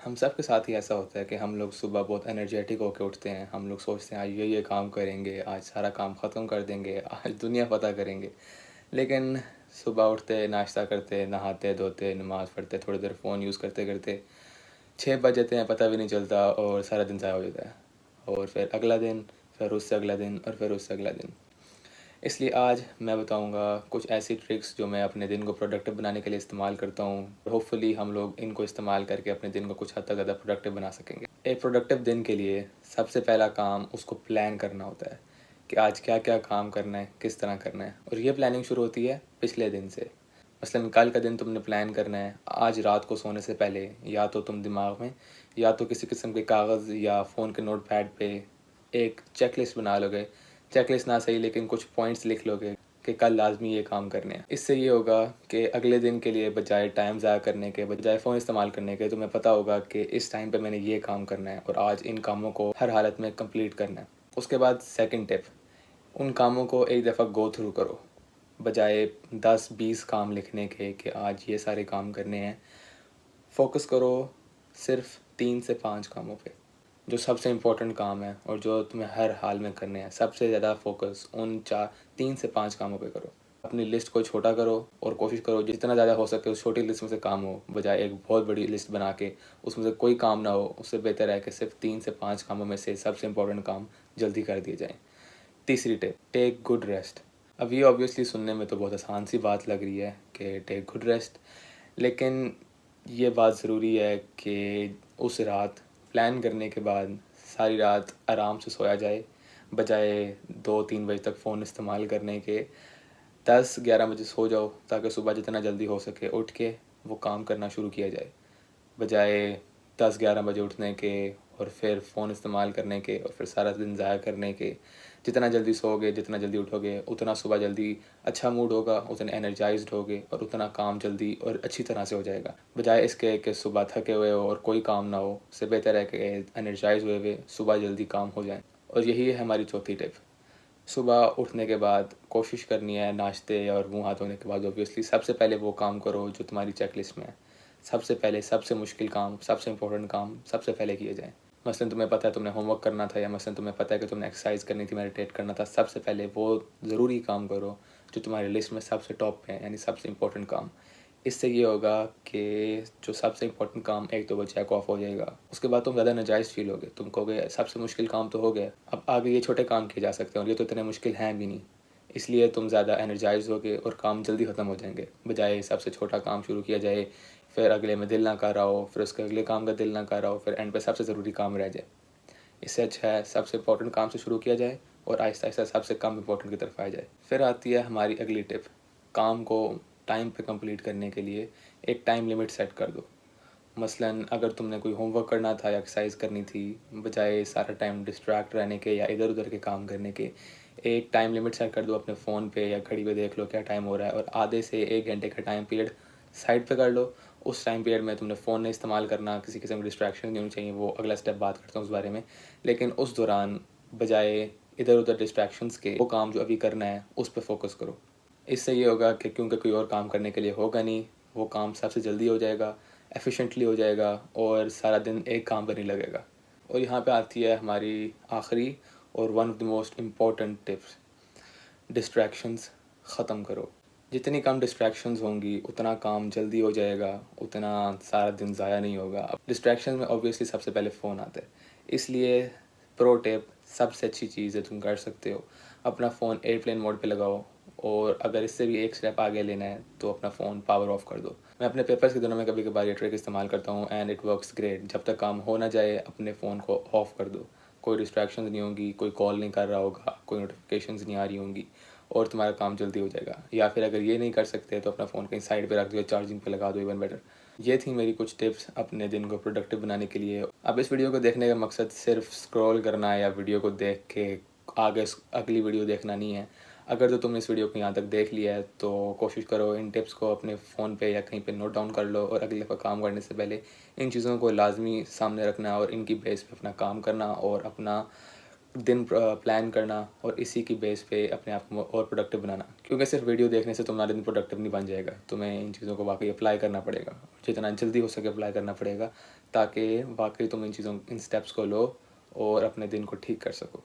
हम सब के साथ ही ऐसा होता है कि हम लोग सुबह बहुत एनर्जेटिक होके उठते हैं। हम लोग सोचते हैं आज ये काम करेंगे, आज सारा काम ख़त्म कर देंगे, आज दुनिया फ़तह करेंगे। लेकिन सुबह उठते, नाश्ता करते, नहाते धोते, नमाज़ पढ़ते, थोड़ी देर फ़ोन यूज़ करते करते 6 बज जाते हैं, पता भी नहीं चलता और सारा दिन ज़ाया हो जाता है। और फिर अगला दिन, फिर उससे अगला दिन और फिर उससे अगला दिन। इसलिए आज मैं बताऊँगा कुछ ऐसी ट्रिक्स जो मैं अपने दिन को प्रोडक्टिव बनाने के लिए इस्तेमाल करता हूँ। होपफुली हम लोग इनको इस्तेमाल करके अपने दिन को कुछ हद तक ज़्यादा प्रोडक्टिव बना सकेंगे। एक प्रोडक्टिव दिन के लिए सबसे पहला काम उसको प्लान करना होता है कि आज क्या-क्या काम करना है, किस तरह करना है। और ये प्लानिंग शुरू होती है पिछले दिन से। मसलन कल का दिन तुमने प्लान करना है, आज रात को सोने से पहले या तो तुम दिमाग में या तो किसी किस्म के कागज़ या फ़ोन के नोटपैड पे एक चेकलिस्ट बना लोगे। चेकलिस्ट ना सही लेकिन कुछ पॉइंट्स लिख लोगे कि कल लाज़मी ये काम करने हैं। इससे ये होगा कि अगले दिन के लिए बजाय टाइम ज़ाया करने के, बजाय फ़ोन इस्तेमाल करने के, तुम्हें पता होगा कि इस टाइम पे मैंने ये काम करना है और आज इन कामों को हर हालत में कंप्लीट करना है। उसके बाद सेकंड टिप, उन कामों को एक दफ़ा गो थ्रू करो। बजाय 10-20 काम लिखने के कि आज ये सारे काम करने हैं, फ़ोकस करो सिर्फ़ 3 से 5 कामों पे। जो सबसे इम्पोर्टेंट काम है और जो तुम्हें हर हाल में करने हैं, सबसे ज़्यादा फ़ोकस उन 3 से 5 कामों पे करो। अपनी लिस्ट को छोटा करो और कोशिश करो जितना ज़्यादा हो सके उस छोटी लिस्ट में से काम हो, बजाय एक बहुत बड़ी लिस्ट बना के उसमें से कोई काम ना हो। उससे बेहतर है कि सिर्फ़ 3 से 5 कामों में से सबसे इम्पोर्टेंट काम जल्दी कर दिए जाएँ। तीसरी टिप, टेक गुड रेस्ट। अब ये ऑब्वियसली सुनने में तो बहुत आसान सी बात लग रही है कि टेक गुड रेस्ट, लेकिन ये बात ज़रूरी है कि उस रात प्लान करने के बाद सारी रात आराम से सोया जाए, बजाय 2-3 बजे तक फ़ोन इस्तेमाल करने के। 10-11 बजे सो जाओ ताकि सुबह जितना जल्दी हो सके उठ के वो काम करना शुरू किया जाए, बजाय 10-11 बजे उठने के और फिर फ़ोन इस्तेमाल करने के और फिर सारा दिन ज़ाया करने के। जितना जल्दी सोओगे, जितना जल्दी उठोगे, उतना सुबह जल्दी अच्छा मूड होगा, उतने एनर्जाइज़्ड होगे और उतना काम जल्दी और अच्छी तरह से हो जाएगा। बजाय इसके कि सुबह थके हुए हो और कोई काम ना हो, उससे बेहतर है कि एनर्जाइज़ हुए हुए सुबह जल्दी काम हो जाएँ। और यही है हमारी चौथी टिप। सुबह उठने के बाद कोशिश करनी है नाश्ते और मुँह हाथ धोने के बाद ऑब्वियसली सबसे पहले वो काम करो जो तुम्हारी चेकलिस्ट में है। सबसे पहले सबसे मुश्किल काम, सबसे इम्पोर्टेंट काम सबसे पहले किए जाएँ। मसलन तुम्हें पता है तुमने होमवर्क करना था या मसलन तुम्हें पता है कि तुमने एक्सरसाइज करनी थी, मेडिटेट करना था, सबसे पहले वो ज़रूरी काम करो जो तुम्हारी लिस्ट में सबसे टॉप पे है, यानी सबसे इम्पोर्टेंट काम। इससे ये होगा कि जो सबसे इम्पोर्टेंट काम एक तो वो चेक ऑफ हो जाएगा। उसके बाद तुम ज़्यादा एनर्जाइज़्ड फ़ील होगे। तुम कहोगे सबसे मुश्किल काम तो हो गया, अब आगे ये छोटे काम किए जा सकते हैं और ये तो इतने मुश्किल हैं भी नहीं। इसलिए तुम ज़्यादा एनर्जाइज़्ड होगे और काम जल्दी ख़त्म हो जाएँगे। बजाय सबसे छोटा काम शुरू किया जाए, फिर अगले में दिल ना कर रहा हो, फिर उसके अगले काम का दिल ना कर रहा हो, फिर एंड पे सबसे ज़रूरी काम रह जाए। इससे अच्छा है सबसे इम्पोर्टेंट काम से शुरू किया जाए और आहिस्ता-आहिस्ता सबसे कम इम्पोर्टेंट की तरफ आया जाए। फिर आती है हमारी अगली टिप, काम को टाइम पे कंप्लीट करने के लिए एक टाइम लिमिट सेट कर दो। मसलन अगर तुमने कोई होमवर्क करना था या एक्सरसाइज करनी थी, बजाय सारा टाइम डिस्ट्रैक्ट रहने के या इधर-उधर के काम करने के, एक टाइम लिमिट सेट कर दो अपने फ़ोन पे या घड़ी पे, देख लो क्या टाइम हो रहा है और आधे से 1 घंटे का टाइम पीरियड साइड पे कर लो। उस टाइम पीरियड में तुमने फ़ोन नहीं इस्तेमाल करना, किसी किस्म की डिस्ट्रैक्शन नहीं होनी चाहिए, वो अगला स्टेप बात करता हूँ उस बारे में। लेकिन उस दौरान बजाय इधर-उधर डिस्ट्रैक्शंस के, वो काम जो अभी करना है उस पे फ़ोकस करो। इससे ये होगा कि क्योंकि कोई और काम करने के लिए होगा नहीं, वो काम सबसे जल्दी हो जाएगा, एफिशिएंटली हो जाएगा और सारा दिन एक काम पर नहीं लगेगा। और यहाँ पे आती है हमारी आखिरी और one of the most important tips, distractions ख़त्म करो। जितनी कम डिस्ट्रैक्शंस होंगी उतना काम जल्दी हो जाएगा, उतना सारा दिन ज़ाया नहीं होगा। अब डिस्ट्रैक्शन में ऑब्वियसली सबसे पहले फ़ोन आता है, इसलिए प्रो टिप, सबसे अच्छी चीज़ है तुम कर सकते हो, अपना फ़ोन एयरप्लेन मोड पे लगाओ और अगर इससे भी एक स्टेप आगे लेना है तो अपना फ़ोन पावर ऑफ कर दो। मैं अपने पेपर्स के दिनों में कभी कभार ये ट्रिक इस्तेमाल करता हूँ एंड इट वर्क्स ग्रेट। जब तक काम हो ना जाए अपने फ़ोन को ऑफ कर दो, कोई डिस्ट्रैक्शंस नहीं होंगी, कोई कॉल नहीं कर रहा होगा, कोई नोटिफिकेशंस नहीं आ रही होंगी और तुम्हारा काम जल्दी हो जाएगा। या फिर अगर ये नहीं कर सकते तो अपना फ़ोन कहीं साइड पे रख दो या चार्जिंग पे लगा दो, इवन बेटर। ये थी मेरी कुछ टिप्स अपने दिन को प्रोडक्टिव बनाने के लिए। अब इस वीडियो को देखने का मकसद सिर्फ स्क्रॉल करना या वीडियो को देख के आगे अगली वीडियो देखना नहीं है। अगर तो तुमने इस वीडियो को यहाँ तक देख लिया है तो कोशिश करो इन टिप्स को अपने फ़ोन पे या कहीं पे नोट डाउन कर लो और अगली दफ़ा काम करने से पहले इन चीज़ों को लाजमी सामने रखना और इनकी बेस पे अपना काम करना और अपना दिन प्लान करना और इसी की बेस पे अपने आप को और प्रोडक्टिव बनाना। क्योंकि सिर्फ वीडियो देखने से तुम्हारा दिन प्रोडक्टिव नहीं बन जाएगा, तुम्हें इन चीज़ों को वाकई अप्लाई करना पड़ेगा, जितना जल्दी हो सके अप्लाई करना पड़ेगा ताकि वाक़ई तुम इन स्टेप्स को लो और अपने दिन को ठीक कर सको।